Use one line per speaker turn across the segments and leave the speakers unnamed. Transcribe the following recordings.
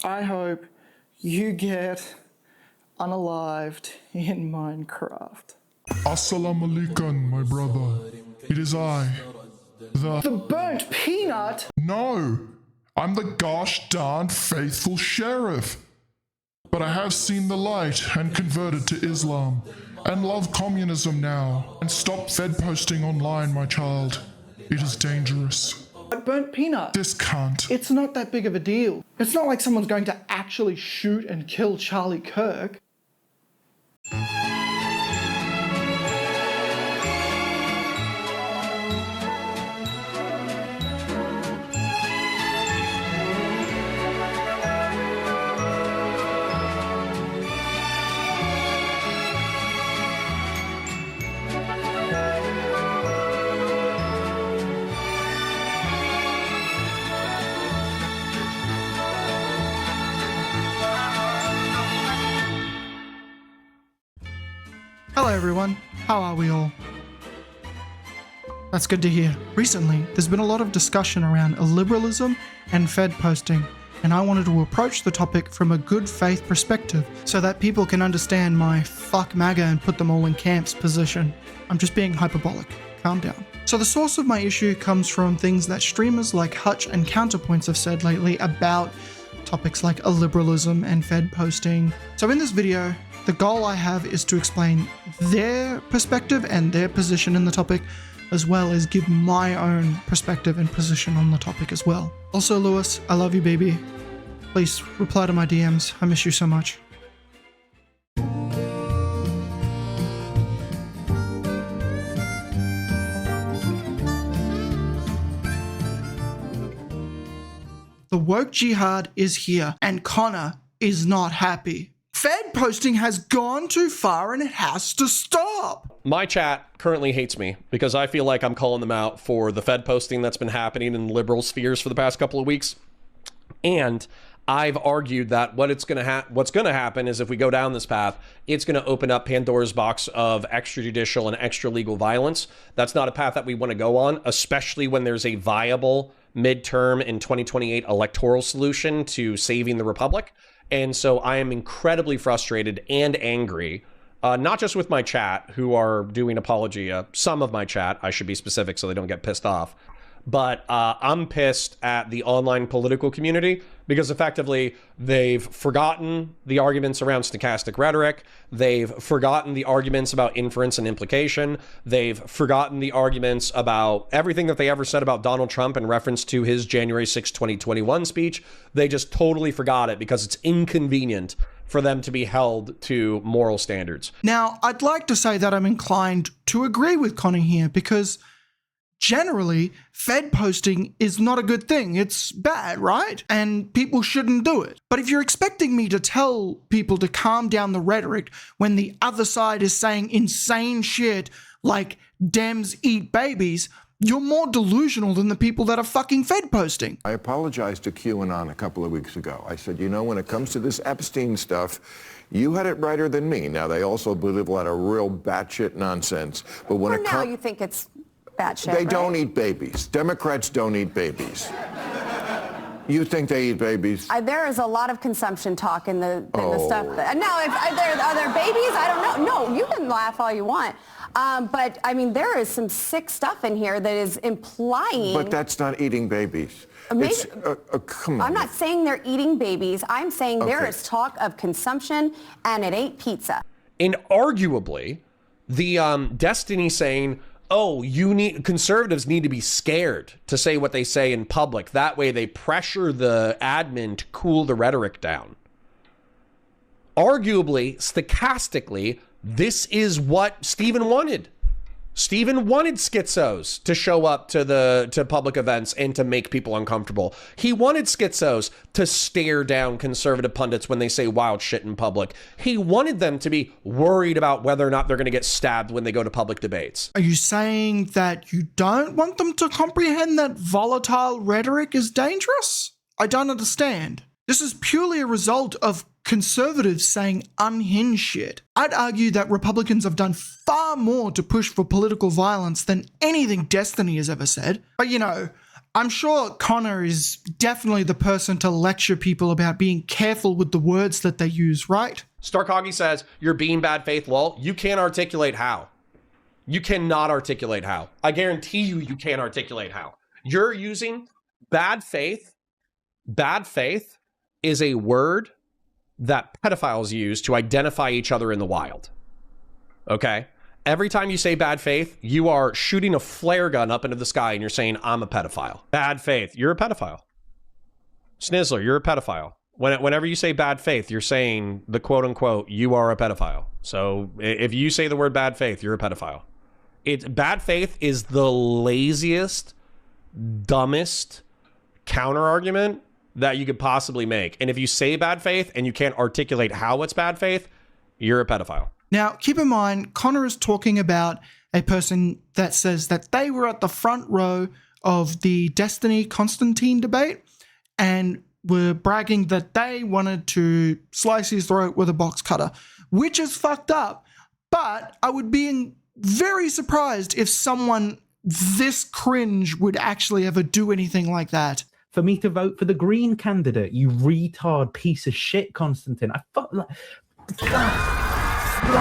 I hope you get unalived in Minecraft.
Assalamu alaikum, my brother. It is I,
The burnt peanut?
No! I'm the gosh darn faithful sheriff. But I have seen the light and converted to Islam, and love communism now, and stop Fedposting online, my child. It is dangerous.
But burnt peanut?
This can't.
It's not that big of a deal. It's not like someone's going to actually shoot and kill Charlie Kirk. Hello everyone, how are we all? That's good to hear. Recently, there's been a lot of discussion around illiberalism and Fedposting, and I wanted to approach the topic from a good faith perspective so that people can understand my fuck MAGA and put them all in camps position. I'm just being hyperbolic. Calm down. So the source of my issue comes from things that streamers like Hutch and Counterpoints have said lately about topics like illiberalism and Fedposting. So in this video, the goal I have is to explain their perspective and their position in the topic, as well as give my own perspective and position on the topic as well. Also, Lewis, I love you, baby. Please reply to my DMs. I miss you so much. The woke jihad is here, and Connor is not happy. Fedposting has gone too far and it has to stop.
My chat currently hates me because I feel like I'm calling them out for the Fedposting that's been happening in liberal spheres for the past couple of weeks. And I've argued that what's going to happen is if we go down this path, it's going to open up Pandora's box of extrajudicial and extra legal violence. That's not a path that we want to go on, especially when there's a viable midterm in 2028 electoral solution to saving the republic. And so I am incredibly frustrated and angry, not just with my chat, who are doing apology, some of my chat, I should be specific so they don't get pissed off, but I'm pissed at the online political community because effectively they've forgotten the arguments around stochastic rhetoric. They've forgotten the arguments about inference and implication. They've forgotten the arguments about everything that they ever said about Donald Trump in reference to his January 6, 2021 speech. They just totally forgot it because it's inconvenient for them to be held to moral standards.
Now, I'd like to say that I'm inclined to agree with Connor here because generally, Fedposting is not a good thing. It's bad, right? And people shouldn't do it. But if you're expecting me to tell people to calm down the rhetoric when the other side is saying insane shit like Dems eat babies, you're more delusional than the people that are fucking Fedposting.
I apologized to QAnon a couple of weeks ago. I said, you know, when it comes to this Epstein stuff, you had it righter than me. Now, they also believe a lot of real batshit nonsense. But when
now you think it's batshit,
they
right?
don't eat babies. Democrats don't eat babies. You think they eat babies?
There is a lot of consumption talk in the stuff. Now, if are there babies? I don't know. No, you can laugh all you want. But, I mean, there is some sick stuff in here that is implying...
But that's not eating babies.
Maybe,
come on.
I'm not saying they're eating babies. I'm saying there is talk of consumption, and it ain't pizza.
And arguably, the Destiny saying, oh, conservatives need to be scared to say what they say in public. That way they pressure the admin to cool the rhetoric down. Arguably, stochastically, this is what Stephen wanted. Stephen wanted schizos to show up to public events and to make people uncomfortable. He wanted schizos to stare down conservative pundits when they say wild shit in public. He wanted them to be worried about whether or not they're going to get stabbed when they go to public debates.
Are you saying that you don't want them to comprehend that volatile rhetoric is dangerous? I don't understand. This is purely a result of conservatives saying unhinged shit. I'd argue that Republicans have done far more to push for political violence than anything Destiny has ever said. But you know, I'm sure Connor is definitely the person to lecture people about being careful with the words that they use, right?
Starkoggy says, you're being bad faith, lol. You can't articulate how. You cannot articulate how. I guarantee you can't articulate how. You're using bad faith. Bad faith is a word that pedophiles use to identify each other in the wild. Okay? Every time you say bad faith, you are shooting a flare gun up into the sky and you're saying, I'm a pedophile. Bad faith, you're a pedophile. Snizzler, you're a pedophile. Whenever you say bad faith, you're saying the quote unquote, you are a pedophile. So if you say the word bad faith, you're a pedophile. Bad faith is the laziest, dumbest counter argument that you could possibly make. And if you say bad faith and you can't articulate how it's bad faith, you're a pedophile.
Now, keep in mind, Connor is talking about a person that says that they were at the front row of the Destiny Constantine debate and were bragging that they wanted to slice his throat with a box cutter, which is fucked up. But I would be very surprised if someone this cringe would actually ever do anything like that.
For me to vote for the Green candidate, you retard piece of shit, Constantine. I fuck like... You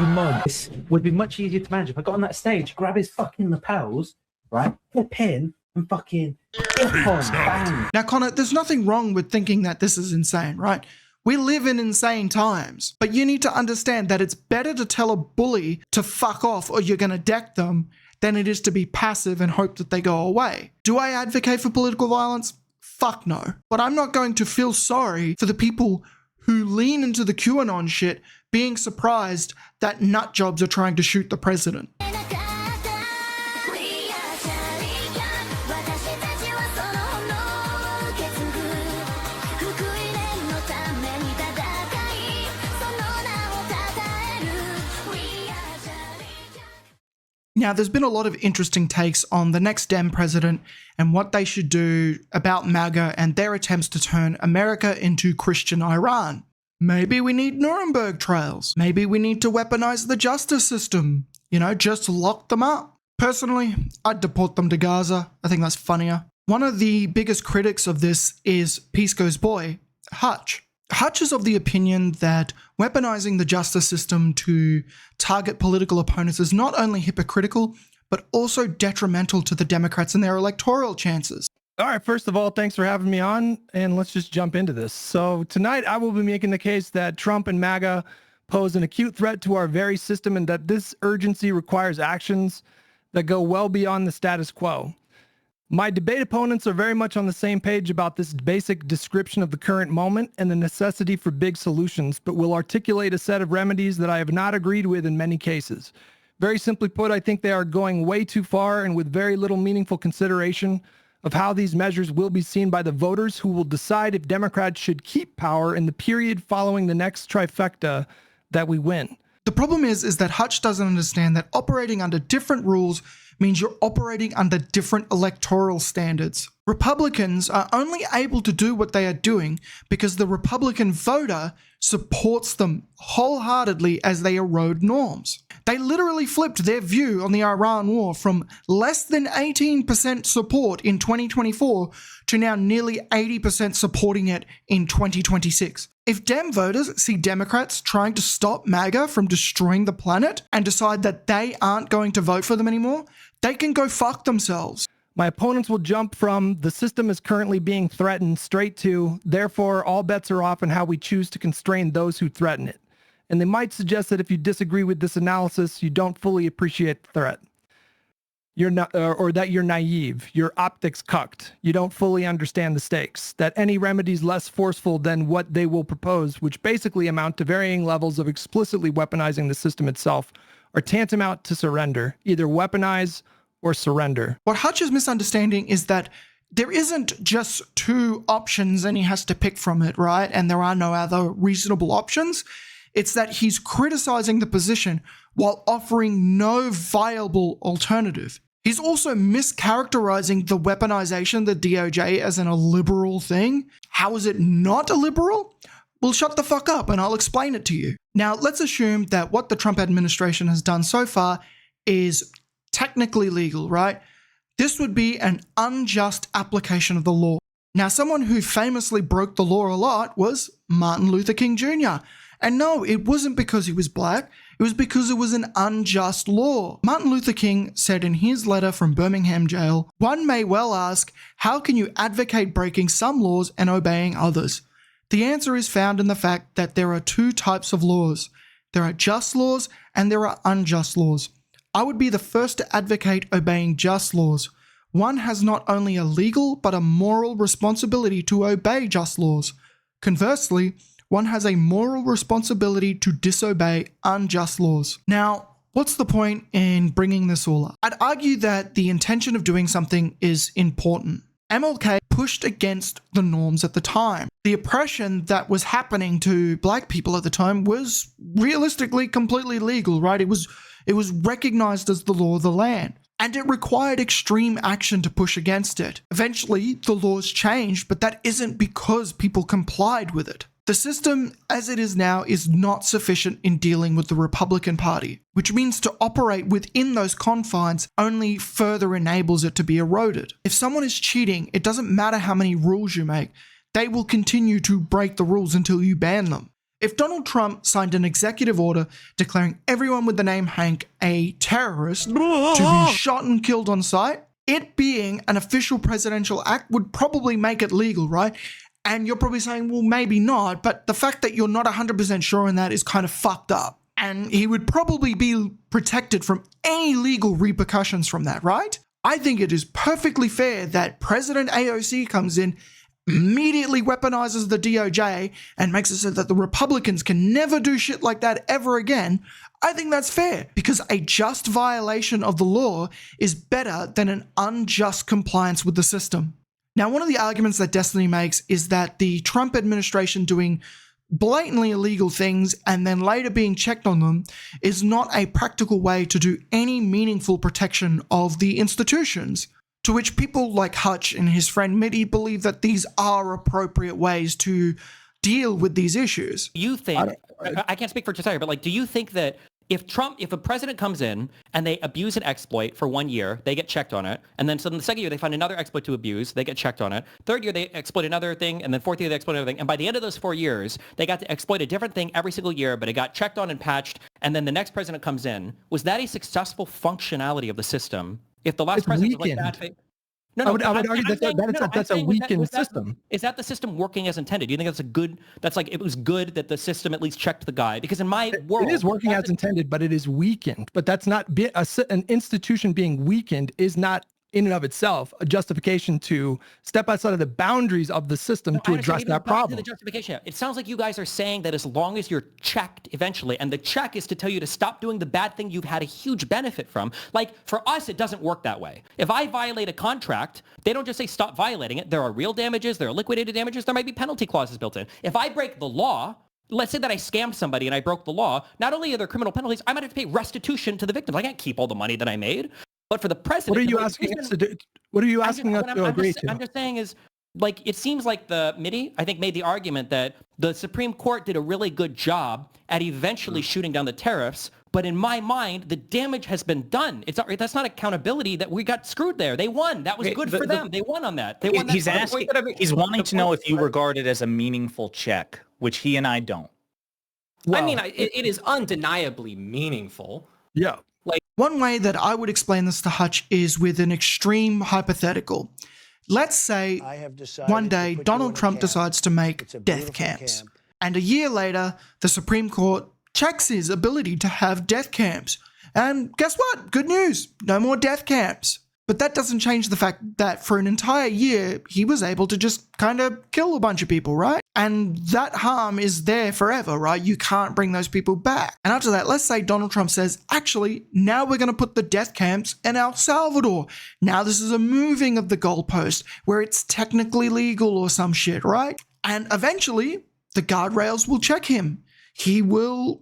mug. This would be much easier to manage if I got on that stage, grab his fucking lapels, right, hit a pin, and fucking hip on, bang.
Now, Connor, there's nothing wrong with thinking that this is insane, right? We live in insane times, but you need to understand that it's better to tell a bully to fuck off or you're going to deck them than it is to be passive and hope that they go away. Do I advocate for political violence? Fuck no. But I'm not going to feel sorry for the people who lean into the QAnon shit being surprised that nut jobs are trying to shoot the president. Now, there's been a lot of interesting takes on the next Dem president and what they should do about MAGA and their attempts to turn America into Christian Iran. Maybe we need Nuremberg trials. Maybe we need to weaponize the justice system. You know, just lock them up. Personally, I'd deport them to Gaza. I think that's funnier. One of the biggest critics of this is Peace Goes Boy, Hutch. Hutch is of the opinion that weaponizing the justice system to target political opponents is not only hypocritical, but also detrimental to the Democrats and their electoral chances.
All right, first of all, thanks for having me on, and let's just jump into this. So tonight, I will be making the case that Trump and MAGA pose an acute threat to our very system and that this urgency requires actions that go well beyond the status quo. My debate opponents are very much on the same page about this basic description of the current moment and the necessity for big solutions, but will articulate a set of remedies that I have not agreed with in many cases. Very simply put, I think they are going way too far and with very little meaningful consideration of how these measures will be seen by the voters who will decide if Democrats should keep power in the period following the next trifecta that we win.
The problem is that Hutch doesn't understand that operating under different rules means you're operating under different electoral standards. Republicans are only able to do what they are doing because the Republican voter supports them wholeheartedly as they erode norms. They literally flipped their view on the Iran war from less than 18% support in 2024 to now nearly 80% supporting it in 2026. If Dem voters see Democrats trying to stop MAGA from destroying the planet and decide that they aren't going to vote for them anymore, they can go fuck themselves.
My opponents will jump from the system is currently being threatened straight to, therefore, all bets are off in how we choose to constrain those who threaten it. And they might suggest that if you disagree with this analysis, you don't fully appreciate the threat. You're not, or that you're naive, your optics cucked, you don't fully understand the stakes, that any remedy is less forceful than what they will propose, which basically amount to varying levels of explicitly weaponizing the system itself, are tantamount to surrender, either weaponize or surrender.
What Hutch is misunderstanding is that there isn't just two options and he has to pick from it, right? And there are no other reasonable options. It's that he's criticizing the position while offering no viable alternative. He's also mischaracterizing the weaponization of the DOJ as an illiberal thing. How is it not illiberal? Well, shut the fuck up and I'll explain it to you. Now, let's assume that what the Trump administration has done so far is technically legal, right? This would be an unjust application of the law. Now, someone who famously broke the law a lot was Martin Luther King Jr. And no, it wasn't because he was black. It was because it was an unjust law. Martin Luther King said in his letter from Birmingham jail, "One may well ask, how can you advocate breaking some laws and obeying others? The answer is found in the fact that there are two types of laws. There are just laws and there are unjust laws. I would be the first to advocate obeying just laws. One has not only a legal but a moral responsibility to obey just laws. Conversely, one has a moral responsibility to disobey unjust laws." Now, what's the point in bringing this all up? I'd argue that the intention of doing something is important. MLK pushed against the norms at the time. The oppression that was happening to black people at the time was realistically completely legal, right? It was recognized as the law of the land. And it required extreme action to push against it. Eventually, the laws changed, but that isn't because people complied with it. The system as it is now is not sufficient in dealing with the Republican Party, which means to operate within those confines only further enables it to be eroded. If someone is cheating, it doesn't matter how many rules you make, they will continue to break the rules until you ban them. If Donald Trump signed an executive order declaring everyone with the name Hank a terrorist to be shot and killed on sight, it being an official presidential act would probably make it legal, right? And you're probably saying, well, maybe not, but the fact that you're not 100% sure on that is kind of fucked up. And he would probably be protected from any legal repercussions from that, right? I think it is perfectly fair that President AOC comes in, immediately weaponizes the DOJ, and makes it so that the Republicans can never do shit like that ever again. I think that's fair, because a just violation of the law is better than an unjust compliance with the system. Now, one of the arguments that Destiny makes is that the Trump administration doing blatantly illegal things and then later being checked on them is not a practical way to do any meaningful protection of the institutions. To which people like Hutch and his friend Mitty believe that these are appropriate ways to deal with these issues.
You think, I can't speak for Josiah, but do you think that if a president comes in and they abuse an exploit for 1 year, they get checked on it, and then so in the second year they find another exploit to abuse, they get checked on it, third year they exploit another thing, and then fourth year they exploit another thing, and by the end of those 4 years, they got to exploit a different thing every single year, but it got checked on and patched, and then the next president comes in, was that a successful functionality of the system? If the last president was like that... No,
I would argue that's a weakened system.
Is that the system working as intended? Do you think it was good that the system at least checked the guy? Because in my world...
It is working as intended, but it is weakened. But that's not, an institution being weakened is not in and of itself a justification to step outside of the boundaries of the system to address that problem.
The justification. It sounds like you guys are saying that as long as you're checked eventually, and the check is to tell you to stop doing the bad thing you've had a huge benefit from. For us, it doesn't work that way. If I violate a contract, they don't just say stop violating it. There are real damages, there are liquidated damages, there might be penalty clauses built in. If I break the law, let's say that I scammed somebody and I broke the law, not only are there criminal penalties, I might have to pay restitution to the victims. I can't keep all the money that I made. But for the president,
what are you asking us to do? What are you asking us to agree to?
I'm just saying is, it seems like the MIDI, I think, made the argument that the Supreme Court did a really good job at eventually shooting down the tariffs. But in my mind, the damage has been done. That's not accountability. That we got screwed there. They won. That was good for them. They won on that. They won.
He's asking. He's wanting to know if you regard it as a meaningful check, which he and I don't.
Well, I mean, it is undeniably meaningful.
Yeah.
One way that I would explain this to Hutch is with an extreme hypothetical. Let's say one day Donald Trump decides to make death camps. And a year later, the Supreme Court checks his ability to have death camps. And guess what? Good news. No more death camps. But that doesn't change the fact that for an entire year, he was able to just kind of kill a bunch of people, right? And that harm is there forever, right? You can't bring those people back. And after that, let's say Donald Trump says, actually, now we're going to put the death camps in El Salvador. Now this is a moving of the goalpost where it's technically legal or some shit, right? And eventually, the guardrails will check him. He will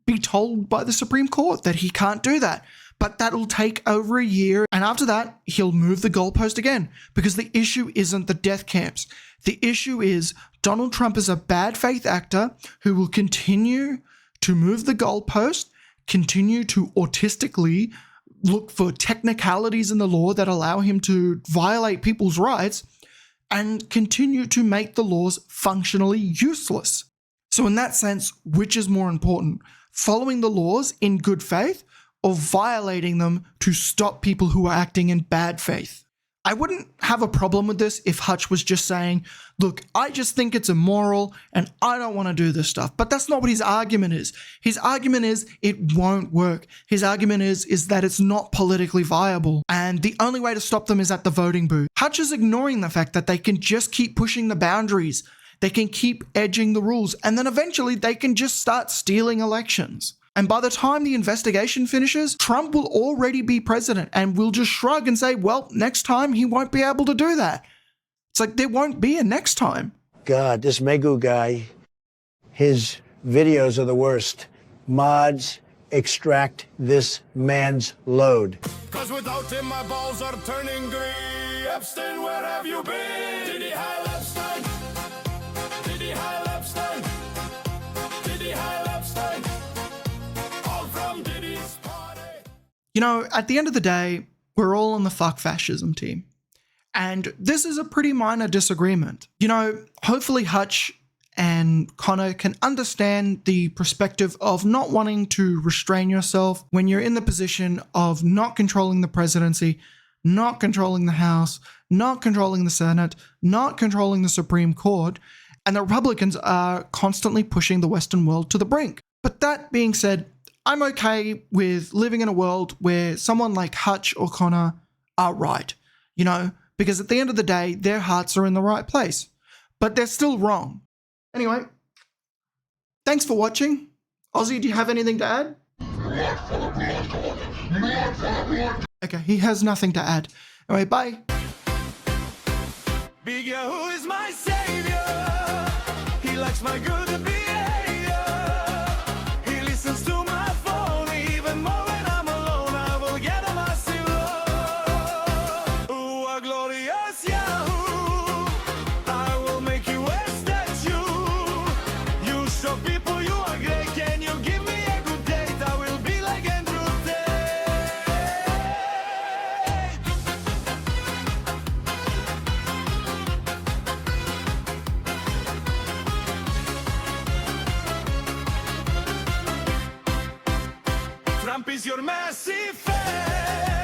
be told by the Supreme Court that he can't do that. But that'll take over a year, and after that, he'll move the goalpost again, because the issue isn't the death camps. The issue is Donald Trump is a bad faith actor who will continue to move the goalpost, continue to autistically look for technicalities in the law that allow him to violate people's rights and continue to make the laws functionally useless. So in that sense, which is more important, following the laws in good faith or violating them to stop people who are acting in bad faith? I wouldn't have a problem with this if Hutch was just saying, look, I just think it's immoral and I don't want to do this stuff. But that's not what his argument is. His argument is it won't work. His argument is that it's not politically viable. And the only way to stop them is at the voting booth. Hutch is ignoring the fact that they can just keep pushing the boundaries. They can keep edging the rules. And then eventually they can just start stealing elections. And by the time the investigation finishes, Trump will already be president and will just shrug and say, well, next time he won't be able to do that. It's like there won't be a next time.
God, this Megu guy, his videos are the worst. Mods, extract this man's load.
Cause without him, my balls are turning green. Epstein, where have you been? Did he Heil Epstein? Did he Heil Epstein? Did he Heil Epstein?
You know, at the end of the day, we're all on the fuck fascism team. And this is a pretty minor disagreement. You know, hopefully Hutch and Connor can understand the perspective of not wanting to restrain yourself when you're in the position of not controlling the presidency, not controlling the House, not controlling the Senate, not controlling the Supreme Court, and the Republicans are constantly pushing the Western world to the brink. But that being said, I'm okay with living in a world where someone like Hutch or Connor are right, you know, because at the end of the day, their hearts are in the right place, but they're still wrong. Anyway, thanks for watching. Ozzy, do you have anything to add? Okay, he has nothing to add. Anyway, bye.
Big Yahoo is my savior. He likes my good behavior. He listens to my phone even more when I'm alone. I will get him a silver. Ooh, a glorious Yahoo. I will make you a statue. You show people you are great. Can you give me a good date? I will be like Andrew Trump is your massive fan.